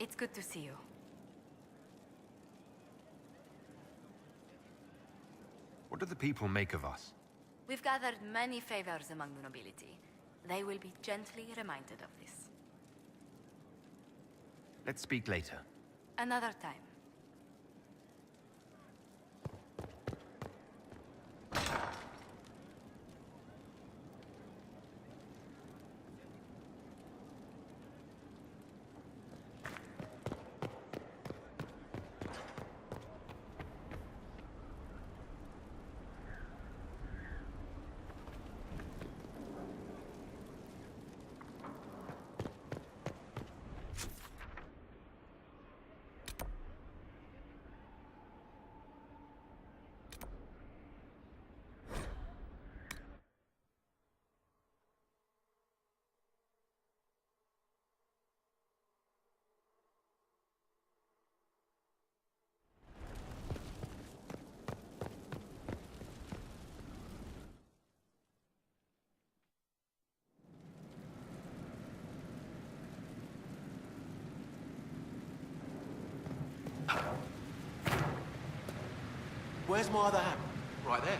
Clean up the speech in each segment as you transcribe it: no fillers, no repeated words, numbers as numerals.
It's good to see you. What do the people make of us? We've gathered many favors among the nobility. They will be gently reminded of this. Let's speak later. Another time. Where's my other hand? Right there.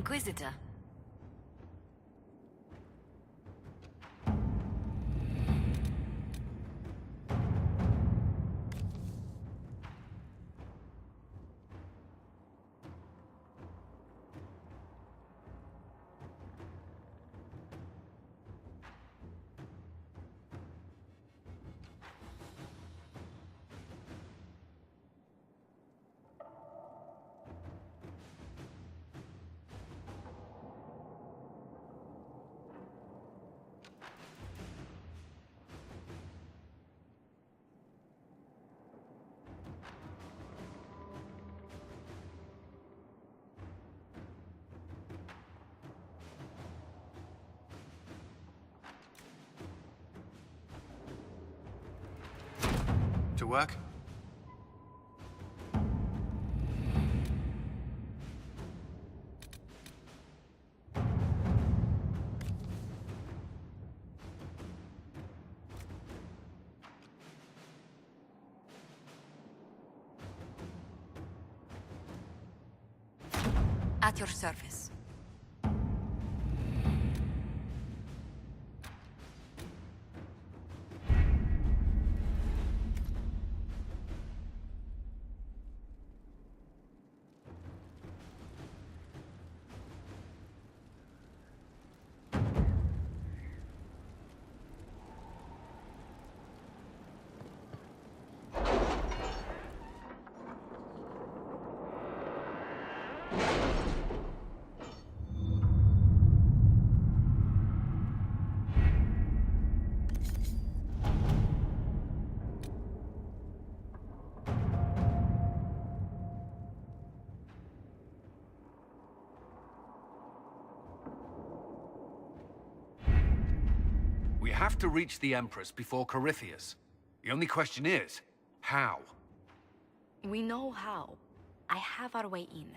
Inquisitor. To work? At your service. We have to reach the Empress before Corypheus. The only question is, how? We know how. I have our way in.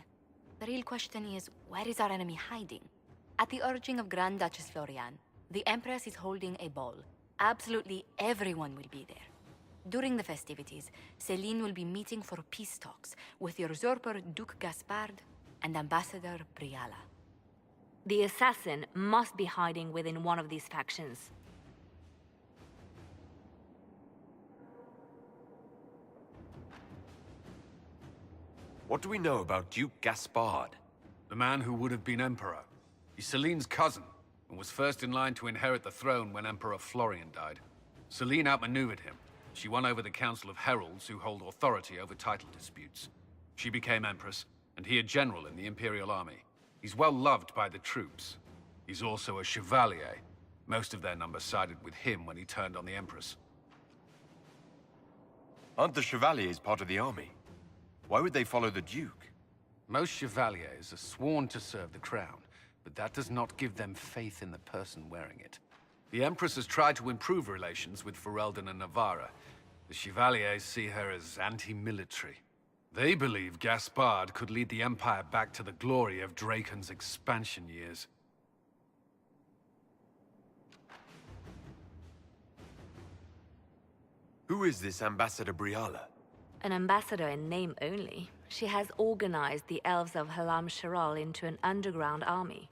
The real question is, where is our enemy hiding? At the urging of Grand Duchess Florian, the Empress is holding a ball. Absolutely everyone will be there. During the festivities, Celine will be meeting for peace talks with the usurper Duke Gaspard and Ambassador Briala. The assassin must be hiding within one of these factions. What do we know about Duke Gaspard? The man who would have been Emperor. He's Celine's cousin, and was first in line to inherit the throne when Emperor Florian died. Celine outmaneuvered him. She won over the Council of Heralds, who hold authority over title disputes. She became Empress, and he a general in the Imperial Army. He's well loved by the troops. He's also a Chevalier. Most of their number sided with him when he turned on the Empress. Aren't the Chevaliers part of the army? Why would they follow the Duke? Most Chevaliers are sworn to serve the crown, but that does not give them faith in the person wearing it. The Empress has tried to improve relations with Ferelden and Navarra. The Chevaliers see her as anti-military. They believe Gaspard could lead the Empire back to the glory of Draken's expansion years. Who is this Ambassador Briala? An ambassador in name only, she has organized the elves of Halam Sharal into an underground army.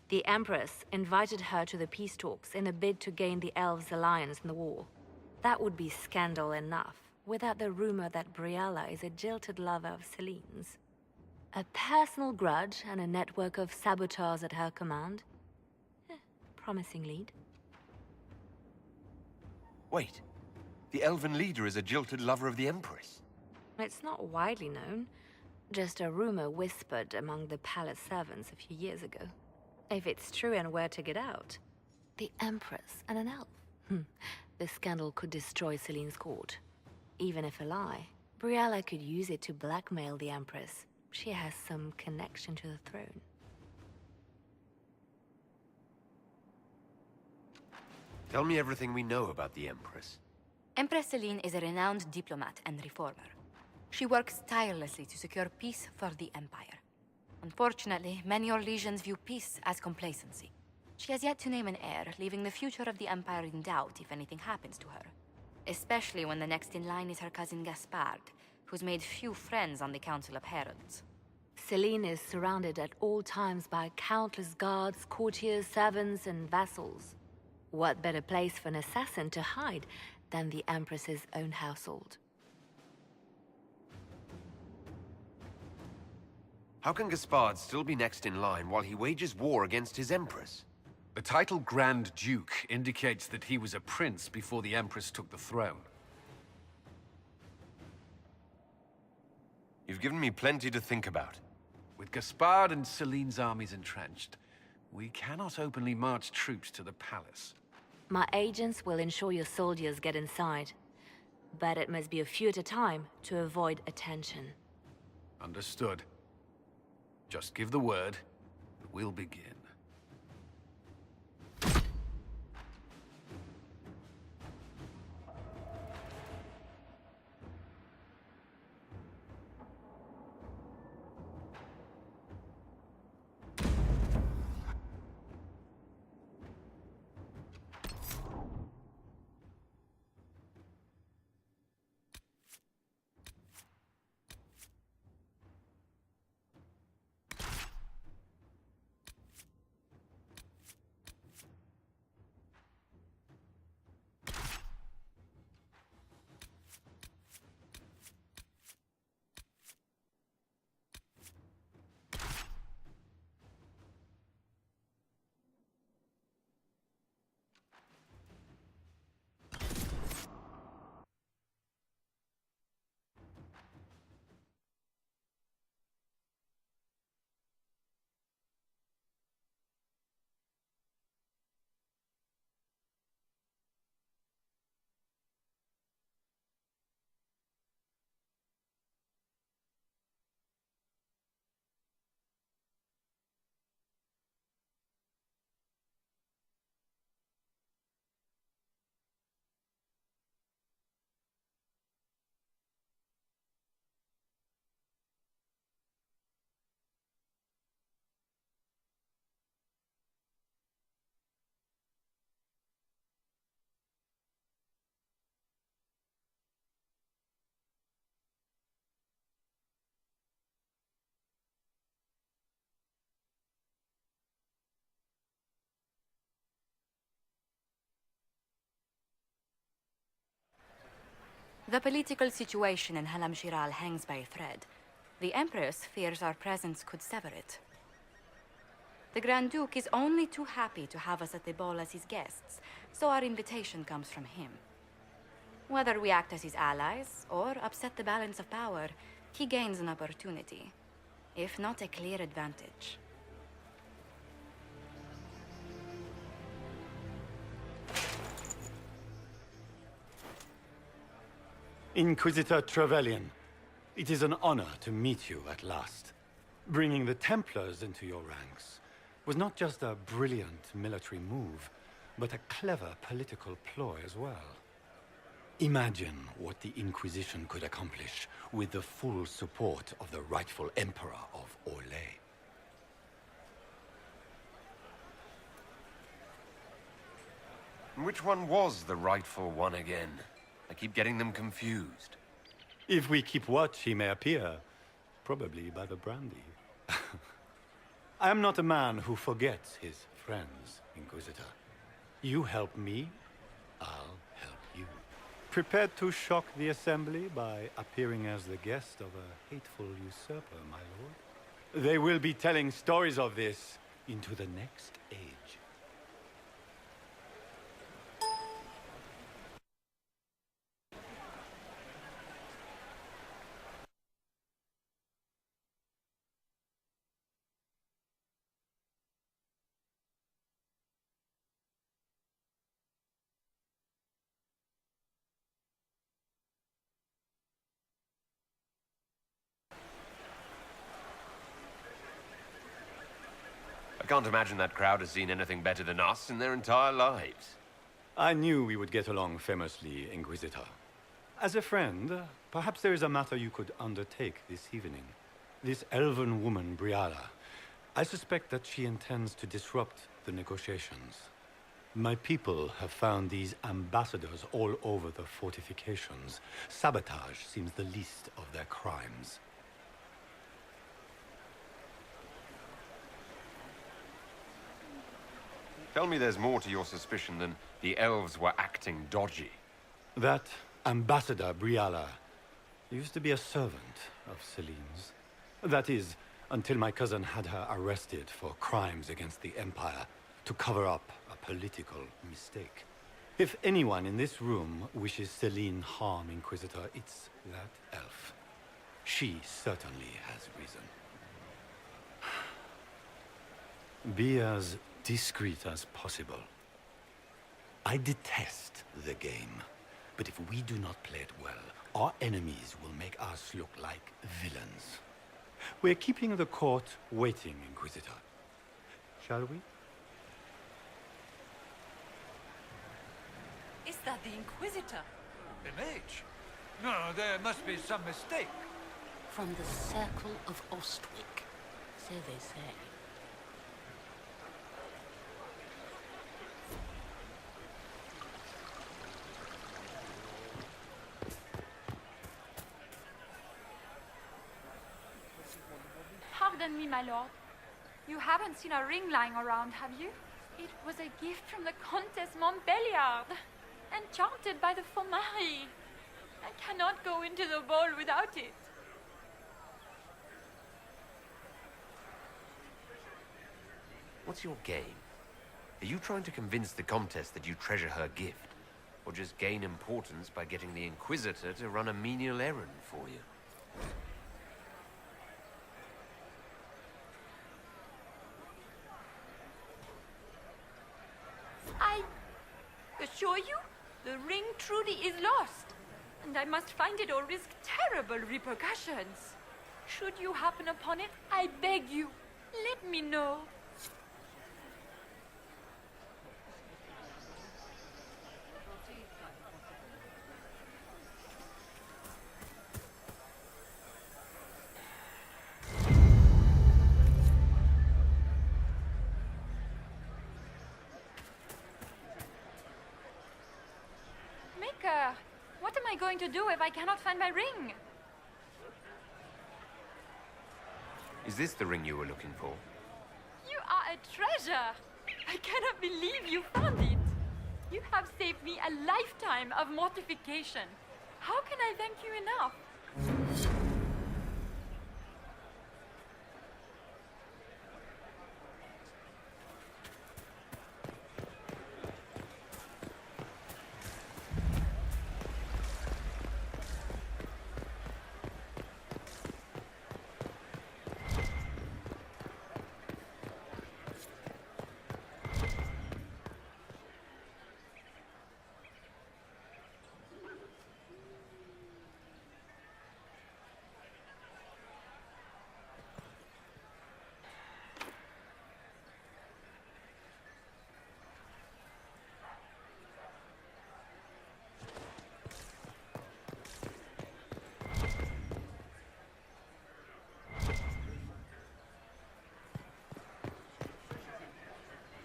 The Empress invited her to the peace talks in a bid to gain the elves' alliance in the war. That would be scandal enough, without the rumor that Briala is a jilted lover of Celine's. A personal grudge and a network of saboteurs at her command. Promising lead. Wait, the elven leader is a jilted lover of the Empress. It's not widely known, just a rumor whispered among the palace servants a few years ago. If it's true and were to get out, the Empress and an elf. The scandal could destroy Celine's court. Even if a lie, Briala could use it to blackmail the Empress. She has some connection to the throne. Tell me everything we know about the Empress. Empress Celine is a renowned diplomat and reformer. She works tirelessly to secure peace for the Empire. Unfortunately, many Orlesians view peace as complacency. She has yet to name an heir, leaving the future of the Empire in doubt if anything happens to her. Especially when the next in line is her cousin Gaspard, who's made few friends on the Council of Heralds. Selene is surrounded at all times by countless guards, courtiers, servants, and vassals. What better place for an assassin to hide than the Empress's own household? How can Gaspard still be next in line while he wages war against his Empress? The title Grand Duke indicates that he was a prince before the Empress took the throne. You've given me plenty to think about. With Gaspard and Selene's armies entrenched, we cannot openly march troops to the palace. My agents will ensure your soldiers get inside, but it must be a few at a time to avoid attention. Understood. Just give the word, and we'll begin. The political situation in Halam Shiral hangs by a thread. The Empress fears our presence could sever it. The Grand Duke is only too happy to have us at the ball as his guests, so our invitation comes from him. Whether we act as his allies or upset the balance of power, he gains an opportunity, if not a clear advantage. Inquisitor Trevelyan, it is an honor to meet you at last. Bringing the Templars into your ranks was not just a brilliant military move, but a clever political ploy as well. Imagine what the Inquisition could accomplish with the full support of the rightful Emperor of Orlais. Which one was the rightful one again? I keep getting them confused. If we keep watch, he may appear, probably by the brandy. I am not a man who forgets his friends, Inquisitor. You help me, I'll help you. Prepared to shock the Assembly by appearing as the guest of a hateful usurper, my lord? They will be telling stories of this into the next age. I can't imagine that crowd has seen anything better than us in their entire lives. I knew we would get along famously, Inquisitor. As a friend, perhaps there is a matter you could undertake this evening. This elven woman, Briala, I suspect that she intends to disrupt the negotiations. My people have found these ambassadors all over the fortifications. Sabotage seems the least of their crimes. Tell me there's more to your suspicion than the elves were acting dodgy. That Ambassador Briala used to be a servant of Celine's. That is, until my cousin had her arrested for crimes against the Empire to cover up a political mistake. If anyone in this room wishes Celine harm, Inquisitor, it's that elf. She certainly has reason. Be as discreet as possible. I detest the game, but if we do not play it well, our enemies will make us look like villains. We're keeping the court waiting, Inquisitor. Shall we? Is that the Inquisitor? The Mage? No, there must be some mistake. From the Circle of Ostwick, so they say. Pardon me, my lord. You haven't seen a ring lying around, have you? It was a gift from the Countess Montbelliard, enchanted by the Fomari. I cannot go into the ball without it. What's your game? Are you trying to convince the Comtesse that you treasure her gift? Or just gain importance by getting the Inquisitor to run a menial errand for you? I assure you, the ring truly is lost, and I must find it or risk terrible repercussions. Should you happen upon it, I beg you, let me know. What am I going to do if I cannot find my ring? Is this the ring you were looking for? You are a treasure! I cannot believe you found it! You have saved me a lifetime of mortification. How can I thank you enough?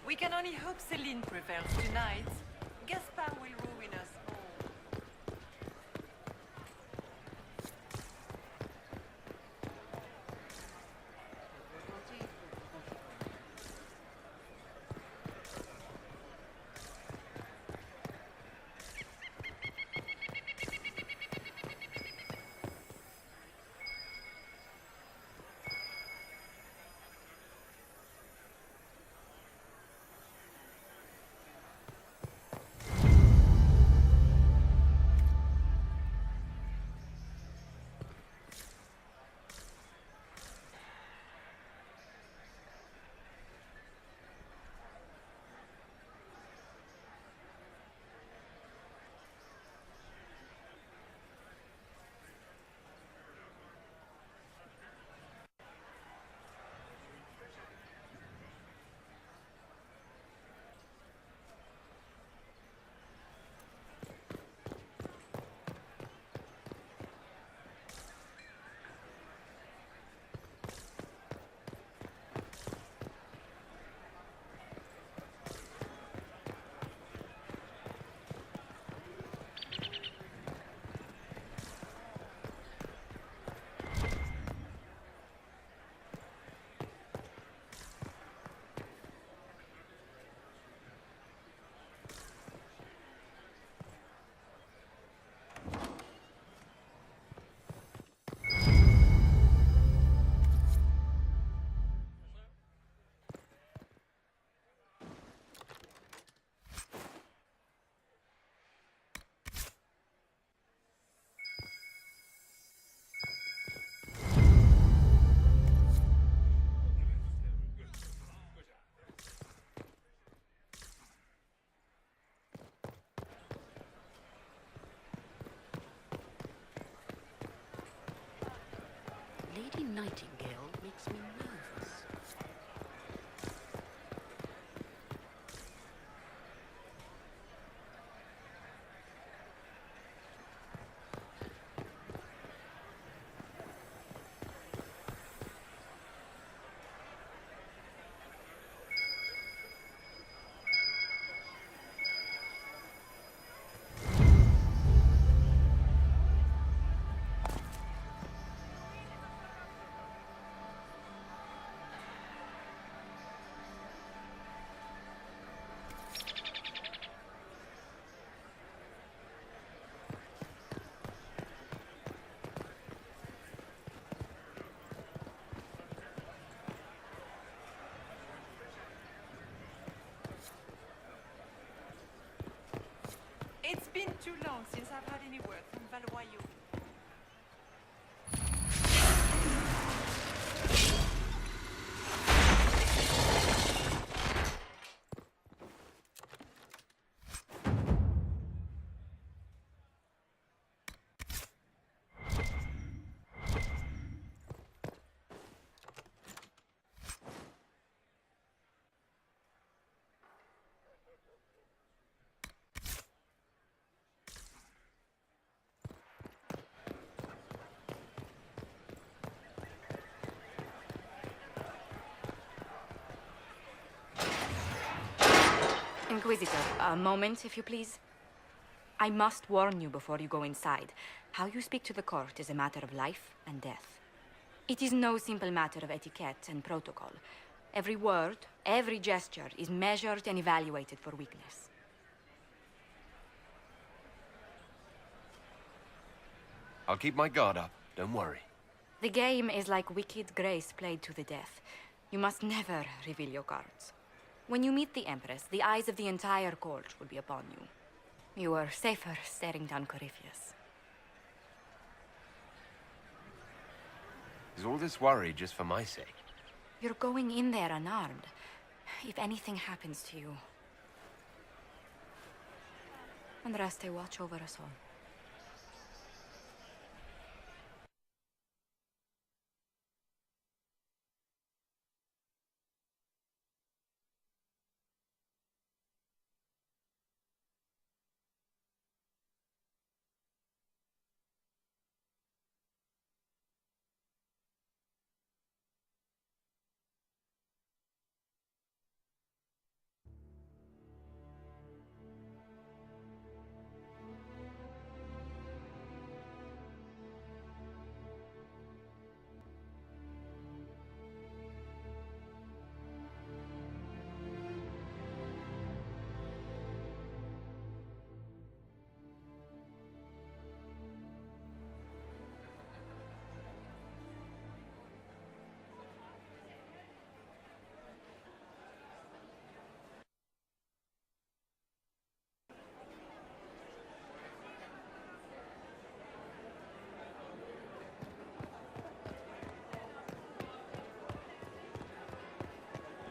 We can only hope Celine prevails tonight. Gaspard will ruin us all. nightingale makes me nervous. It's been too long since I've had any word from Valois. Inquisitor, a moment, if you please. I must warn you before you go inside. How you speak to the court is a matter of life and death. It is no simple matter of etiquette and protocol. Every word, every gesture is measured and evaluated for weakness. I'll keep my guard up, don't worry. The game is like wicked grace played to the death. You must never reveal your cards. When you meet the Empress, the eyes of the entire court will be upon you. You are safer staring down Corypheus. Is all this worry just for my sake? You're going in there unarmed. If anything happens to you... Andraste, watch over us all.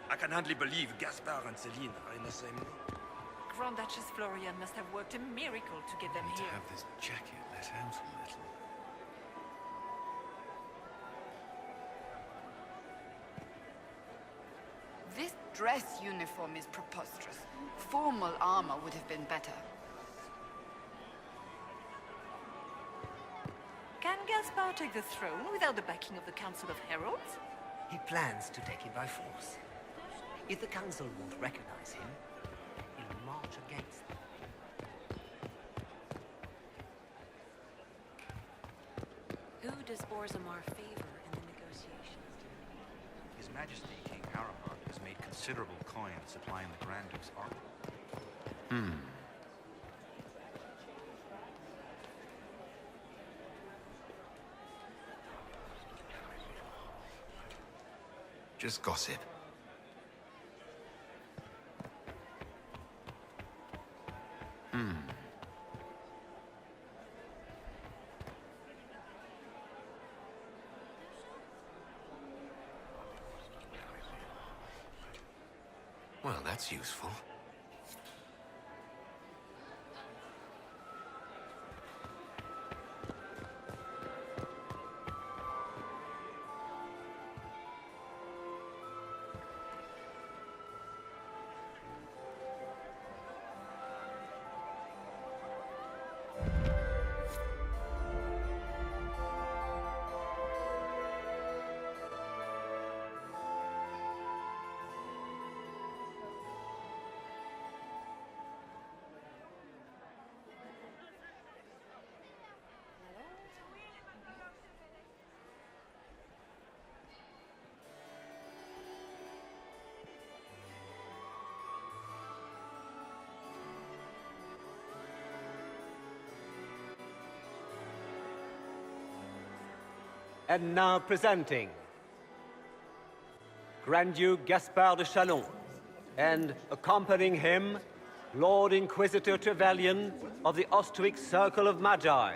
I can hardly believe Gaspard and Celine are in the same room. Grand Duchess Florian must have worked a miracle to get them To here. have this jacket let out a little. This dress uniform is preposterous. Formal armor would have been better. Can Gaspard take the throne without the backing of the Council of Heralds? He plans to take it by force. If the Council won't recognize him, he'll march against them. Who does Orzammar favor in the negotiations? His Majesty, King Amon, has made considerable coin supplying the Grand Duke's army. Just gossip. Well, that's useful. And now presenting Grand Duke Gaspard de Chalon, and accompanying him, Lord Inquisitor Trevelyan of the Ostwick Circle of Magi.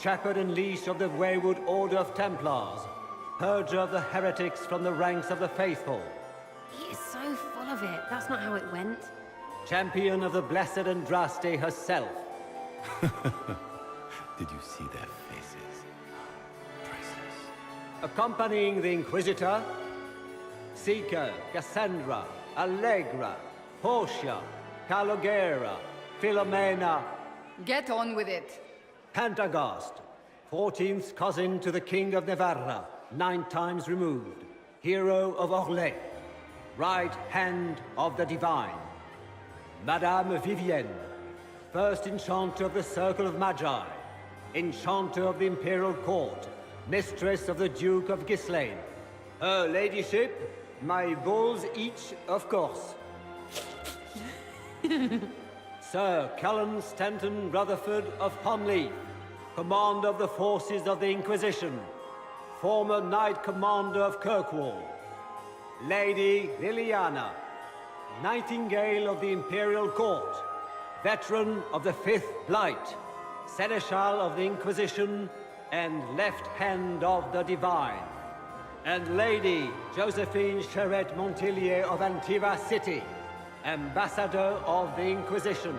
Shepherd and leash of the Wayward Order of Templars, purger of the heretics from the ranks of the faithful. He is so full of it. That's not how it went. Champion of the Blessed Andraste herself. Did you see their faces? Priceless. Accompanying the Inquisitor, Seeker, Cassandra, Allegra, Portia, Calogera, Philomena. Get on with it. Pantagast, 14th cousin to the King of Navarra, 9 times removed, hero of Orlais, right hand of the Divine. Madame Vivienne, first enchanter of the Circle of Magi, enchanter of the Imperial Court, mistress of the Duke of Ghislaine. Her ladyship, my bulls each, of course. Sir Callan Stanton Rutherford of Ponley, commander of the forces of the Inquisition, former Knight Commander of Kirkwall. Lady Liliana, Nightingale of the Imperial Court, veteran of the 5th Blight, Seneschal of the Inquisition, and left hand of the Divine. And Lady Josephine Charette Montillier of Antiva City, Ambassador of the Inquisition.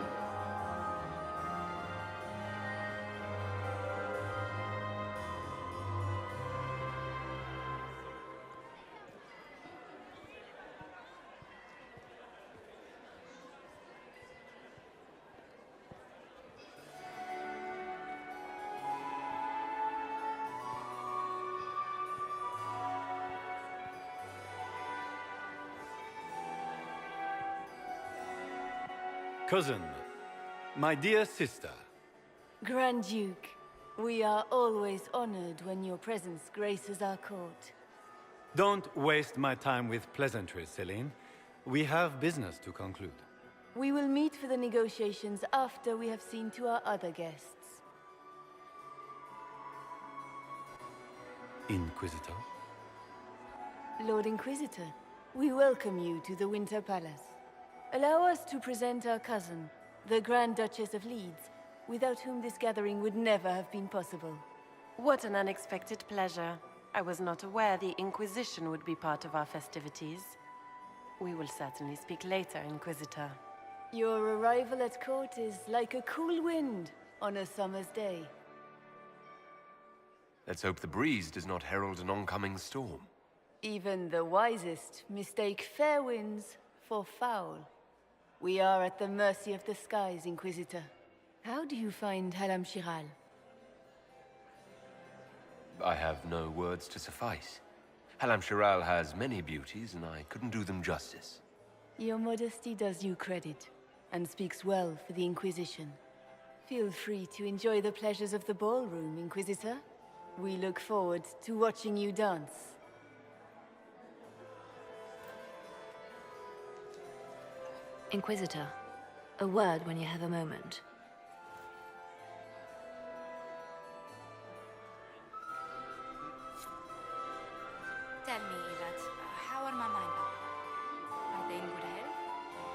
Cousin, my dear sister. Grand Duke, we are always honored when your presence graces our court. Don't waste my time with pleasantries, Celine. We have business to conclude. We will meet for the negotiations after we have seen to our other guests. Inquisitor? Lord Inquisitor, we welcome you to the Winter Palace. Allow us to present our cousin, the Grand Duchess of Leeds, without whom this gathering would never have been possible. What an unexpected pleasure. I was not aware the Inquisition would be part of our festivities. We will certainly speak later, Inquisitor. Your arrival at court is like a cool wind on a summer's day. Let's hope the breeze does not herald an oncoming storm. Even the wisest mistake fair winds for foul. We are at the mercy of the skies, Inquisitor. How do you find Halam Shiral? I have no words to suffice. Halam Shiral has many beauties, and I couldn't do them justice. Your modesty does you credit, and speaks well for the Inquisition. Feel free to enjoy the pleasures of the ballroom, Inquisitor. We look forward to watching you dance. Inquisitor, a word when you have a moment. Tell me, Ilat, how are Mama and Papa? Are they in good health?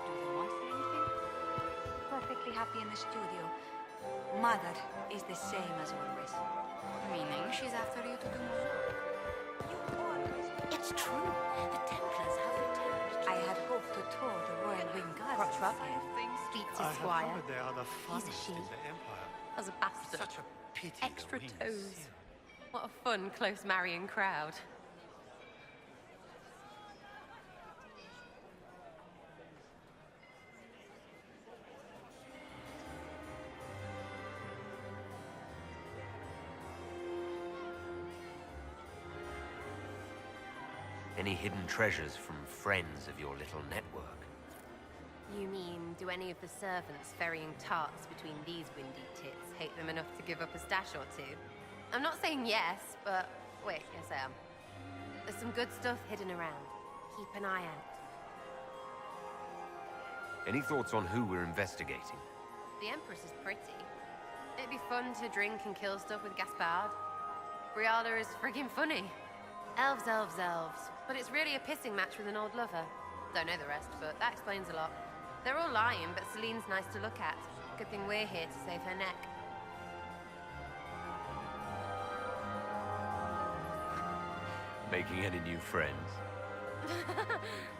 Do they want for anything? Perfectly happy in the studio. Mother is the same as always. Meaning she's after you to do more. It's true. The Templars have returned. I had hoped to tour the Royal Wing Gardens. Speaks I to have Squire. heard they are the He's a finest she. in the Empire. As a bastard. Such a pity Extra the wings toes. seal. What a fun, close marrying crowd. Any hidden treasures from friends of your little network? You mean, do any of the servants ferrying tarts between these windy tits hate them enough to give up a stash or two? I'm not saying yes, but wait, yes I am. There's some good stuff hidden around. Keep an eye out. Any thoughts on who we're investigating? The Empress is pretty. It'd be fun to drink and kill stuff with Gaspard. Briala is friggin' funny. Elves, elves, elves. But it's really a pissing match with an old lover. Don't know the rest, but that explains a lot. They're all lying, but Celine's nice to look at. Good thing we're here to save her neck. Making any new friends?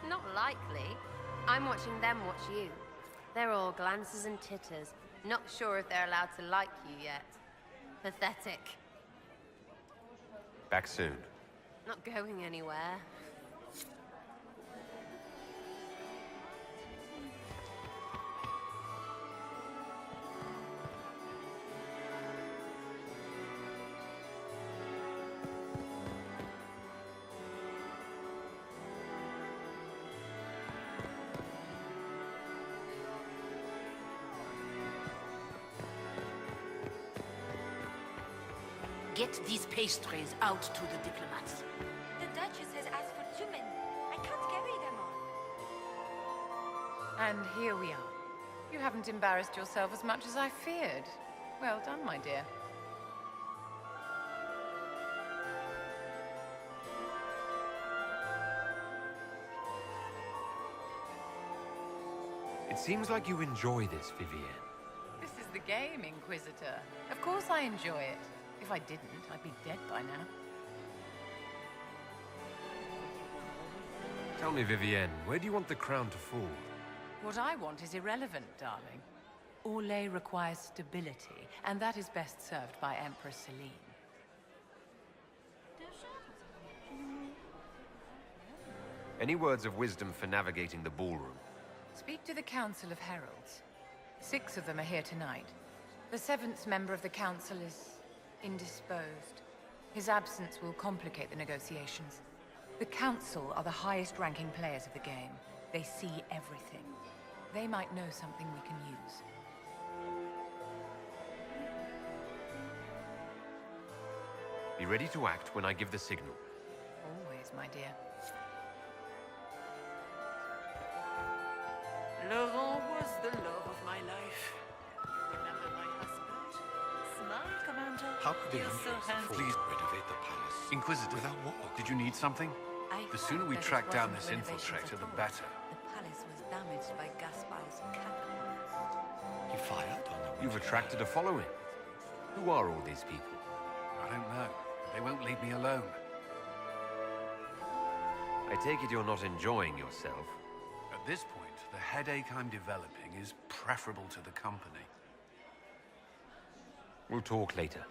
Not likely. I'm watching them watch you. They're all glances and titters. Not sure if they're allowed to like you yet. Pathetic. Back soon. Not going anywhere. Get these pastries out to the diplomats. The Duchess has asked for too many. I can't carry them all. And here we are. You haven't embarrassed yourself as much as I feared. Well done, my dear. It seems like you enjoy this, Vivienne. This is the game, Inquisitor. Of course I enjoy it. If I didn't, I'd be dead by now. Tell me, Vivienne, where do you want the crown to fall? What I want is irrelevant, darling. Orlais requires stability, and that is best served by Empress Celine. Any words of wisdom for navigating the ballroom? Speak to the Council of Heralds. 6 of them are here tonight. The 7th member of the Council is indisposed. His absence will complicate the negotiations. The Council are the highest-ranking players of the game. They see everything. They might know something we can use. Be ready to act when I give the signal. Always, my dear. Laurent was the love of my life. Remember my husband? Smile, Commander. How could the You're so Empress handsome. please renovate the palace? Inquisitor, without war? Did you need something? The sooner we that it track down wasn't this renovations infiltrator, at the all. better. The palace was damaged by Gaspard's capital. He fired on the You've attracted a following. Who are all these people? I don't know. They won't leave me alone. I take it you're not enjoying yourself. At this point, the headache I'm developing is preferable to the company. We'll talk later.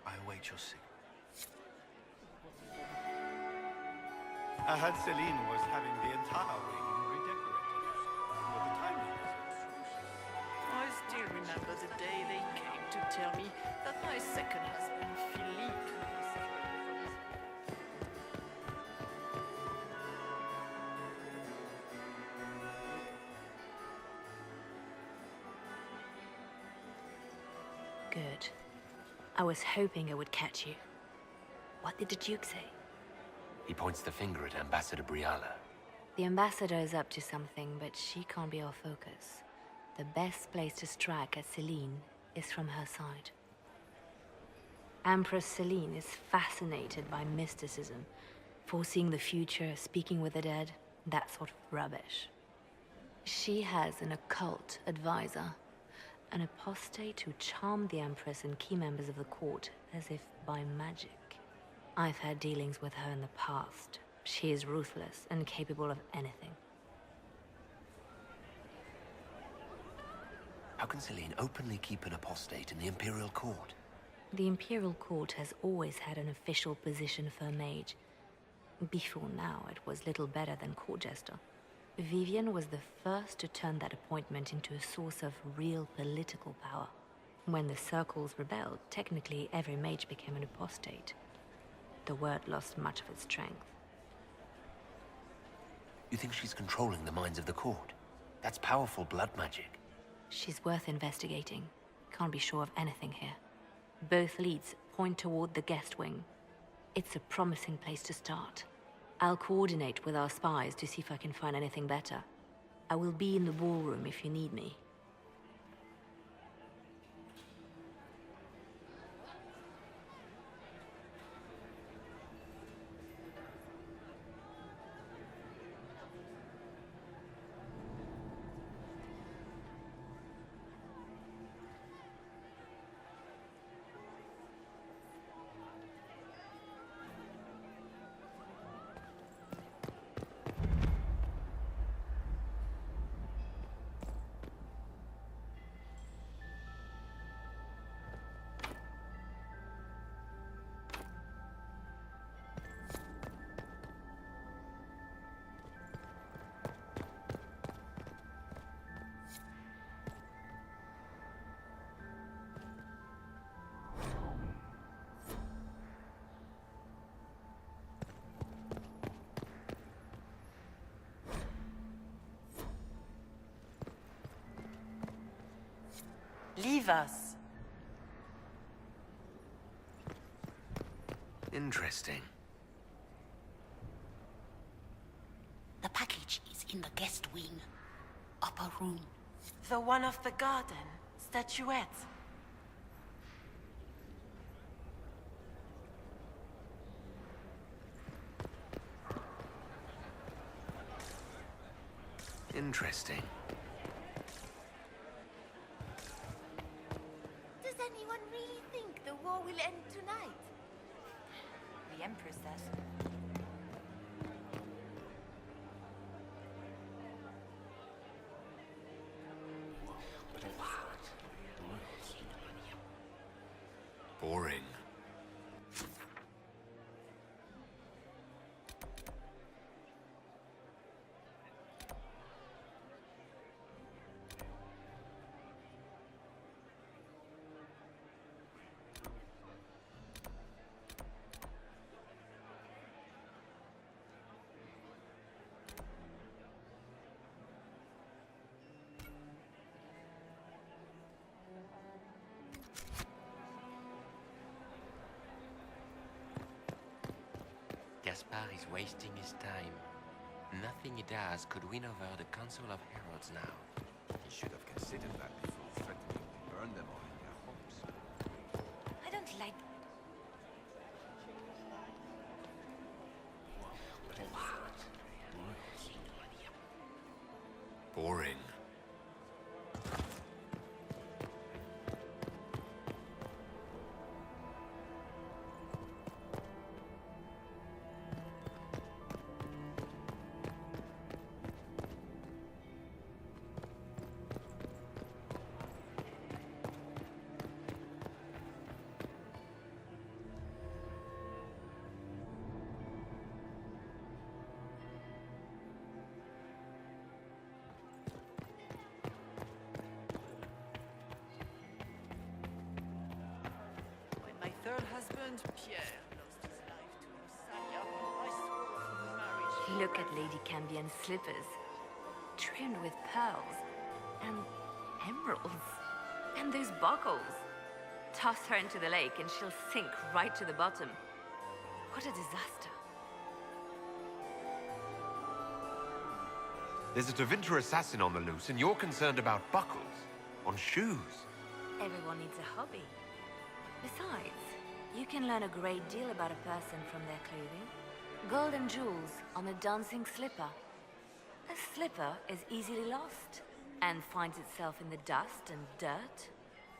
I await your signal. I heard Celine was having the entire wing redecorated. But the timing is atrocious. I still remember the day they came to tell me that my second husband, Philippe, was Good. I was hoping I would catch you. What did the Duke say? He points the finger at Ambassador Briala. The ambassador is up to something, but she can't be our focus. The best place to strike at Celine is from her side. Empress Celine is fascinated by mysticism, foreseeing the future, speaking with the dead, that sort of rubbish. She has an occult advisor, an apostate who charmed the Empress and key members of the court as if by magic. I've had dealings with her in the past. She is ruthless and capable of anything. How can Celine openly keep an apostate in the Imperial Court? The Imperial Court has always had an official position for a mage. Before now, it was little better than court jester. Vivienne was the first to turn that appointment into a source of real political power. When the circles rebelled, technically every mage became an apostate. The word lost much of its strength. You think she's controlling the minds of the court? That's powerful blood magic. She's worth investigating. Can't be sure of anything here. Both leads point toward the guest wing. It's a promising place to start. I'll coordinate with our spies to see if I can find anything better. I will be in the ballroom if you need me. Leave us. Interesting. The package is in the guest wing. Upper room. The one of the garden. Statuette. Interesting. Does anyone really think the war will end tonight? The Empress says. Boring. Gaspard is wasting his time. Nothing he does could win over the Council of Heralds now. He should have considered that before threatening to burn them all in their homes. I don't like... Boring. When my third husband, Pierre, lost his life to Rosalia, I swore from the marriage. Look at Lady Cambion's slippers, trimmed with pearls and emeralds. And those buckles. Toss her into the lake and she'll sink right to the bottom. What a disaster. There's a Tevinter assassin on the loose, and you're concerned about buckles on shoes. Everyone needs a hobby. Besides, you can learn a great deal about a person from their clothing. Gold and jewels on a dancing slipper. A slipper is easily lost and finds itself in the dust and dirt.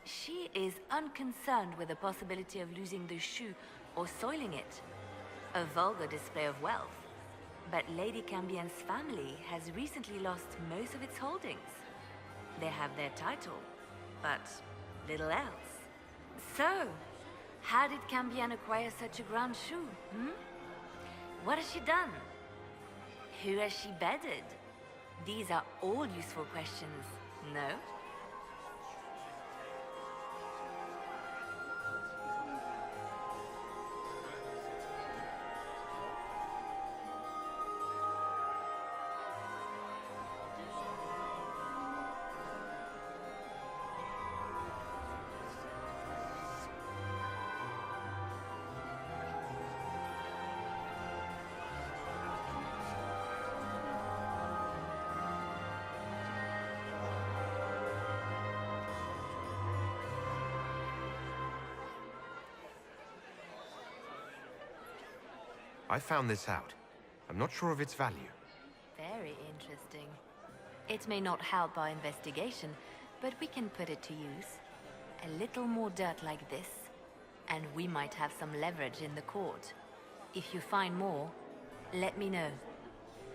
She is unconcerned with the possibility of losing the shoe or soiling it. A vulgar display of wealth. But Lady Cambion's family has recently lost most of its holdings. They have their title, but little else. So, how did Cambion acquire such a grand shoe, What has she done? Who has she bedded? These are all useful questions, no? I found this out. I'm not sure of its value. Very interesting. It may not help our investigation, but we can put it to use. A little more dirt like this, and we might have some leverage in the court. If you find more, let me know.